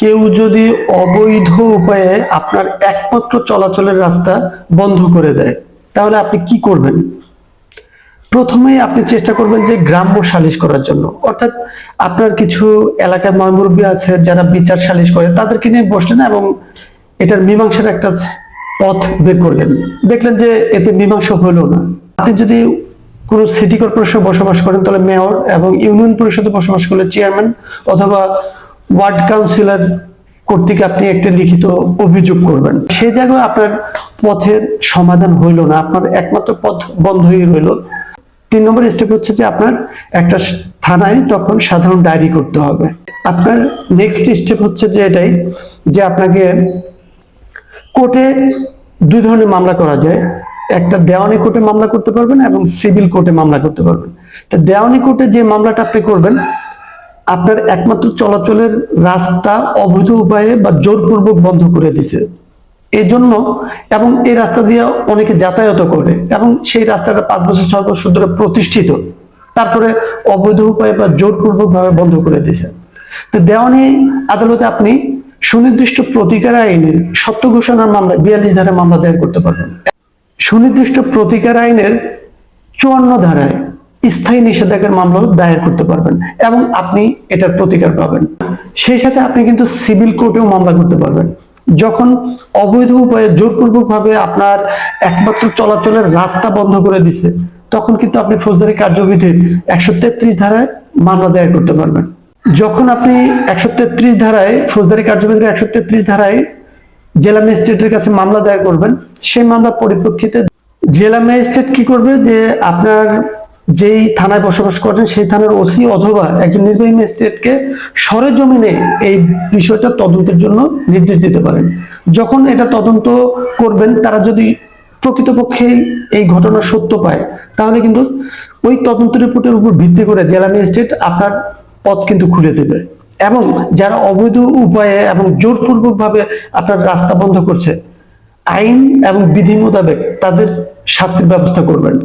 কেউ যদি অবৈধ উপায়ে আপনার একমাত্র চলাচলের রাস্তা বন্ধ করে দেয়, তাহলে আপনি কি করবেন? প্রথমেই আপনি চেষ্টা করবেন যে গ্রাম্য সালিশ করার জন্য, অর্থাৎ আপনার কিছু এলাকার মুরব্বী আছে যারা বিচার সালিশ করে, তাদেরকে নিয়ে বসলেন এবং এটার মীমাংসার একটা পথ বের করলেন। দেখলেন যে এতে মীমাংসা হলো না। আপনি যদি কোনো সিটি কর্পোরেশনে বসবাস করেন তাহলে মেয়র, এবং ইউনিয়ন পরিষদে বসবাস করলে চেয়ারম্যান অথবা ওয়ার্ড কাউন্সিলর কর্তৃক আপনি একটা লিখিত অভিযোগ করবেন। সেই জায়গায় আপনার পথের সমাধান হইল না, আপনার একমাত্র পথ বন্ধই রইল। 3 নম্বর স্টেপ হচ্ছে যে আপনার একটা থানায় তখন সাধারণ ডায়েরি করতে হবে। আপনার নেক্সট স্টেপ হচ্ছে যে এটাই, যে আপনাকে কোর্টে 2 ধরনের মামলা করা যায়। একটা দেওয়ানি কোর্টে মামলা করতে পারবেন এবং সিভিল কোর্টে মামলা করতে পারবেন। তো দেওয়ানি কোর্টে যে মামলাটা আপনি করবেন, আপনার একমাত্র চলাচলের রাস্তা অবৈধ উপায়ে বা জোরপূর্বক বন্ধ করে দিছে এই জন্য, এবং এই রাস্তা দিয়ে অনেকে যাতায়াত করে এবং সেই রাস্তাটা 5 বছর 6 বছর ধরে প্রতিষ্ঠিত, তারপরে অবৈধ উপায়ে বা জোরপূর্বক ভাবে বন্ধ করে দিছে। তো দেওয়ানি আদালতে আপনি সুনির্দিষ্ট প্রতিকার আইনের সত্য ঘোষণার মামলা 42 ধারায় মামলা দায়ের করতে পারবেন। সুনির্দিষ্ট প্রতিকার আইনের 54 ধারায় স্থায়ী নিষেধাজ্ঞার মামলা দায়ের করতে পারবেন এবং আপনি এটার প্রতিকার পাবেন। সেই সাথে আপনি কিন্তু সিভিল কোর্টেও মামলা করতে পারবেন। যখন অবৈধ উপায়ে জোরপূর্বক ভাবে আপনার একমাত্র চলাচলের রাস্তা বন্ধ করে দিছে, তখন কিন্তু আপনি ফৌজদারি কার্যবিধির 133 ধারায় মামলা দায়ের করতে পারবেন। যখন আপনি 133 ধারায় ফৌজদারি কার্যবিধির 133 ধারায় জেলা ম্যাজিস্ট্রেটের কাছে মামলা দায়ের করবেন, সেই মামলার পরিপ্রেক্ষিতে জেলা ম্যাজিস্ট্রেট কি করবে, যে আপনার যেই থানায় বসবাস করেন সেই থানার ওসি অথবা একজন নির্বাহী ম্যাজিস্ট্রেটকে সরেজমিনে এই বিষয়টা তদন্তের জন্য নির্দেশ দিতে পারেন। যখন এটা তদন্ত করবেন, তারা যদি প্রকৃতপক্ষে এই ঘটনা সত্য পায়, তাহলে কিন্তু ওই তদন্ত রিপোর্টের উপর ভিত্তি করে জেলা ম্যাজিস্ট্রেট আপনার পথ কিন্তু খুলে দেবে, এবং যারা অবৈধ উপায়ে এবং জোরপূর্বক ভাবে আপনার রাস্তা বন্ধ করছে, আইন এবং বিধি মোতাবেক তাদের শাস্তির ব্যবস্থা করবেন।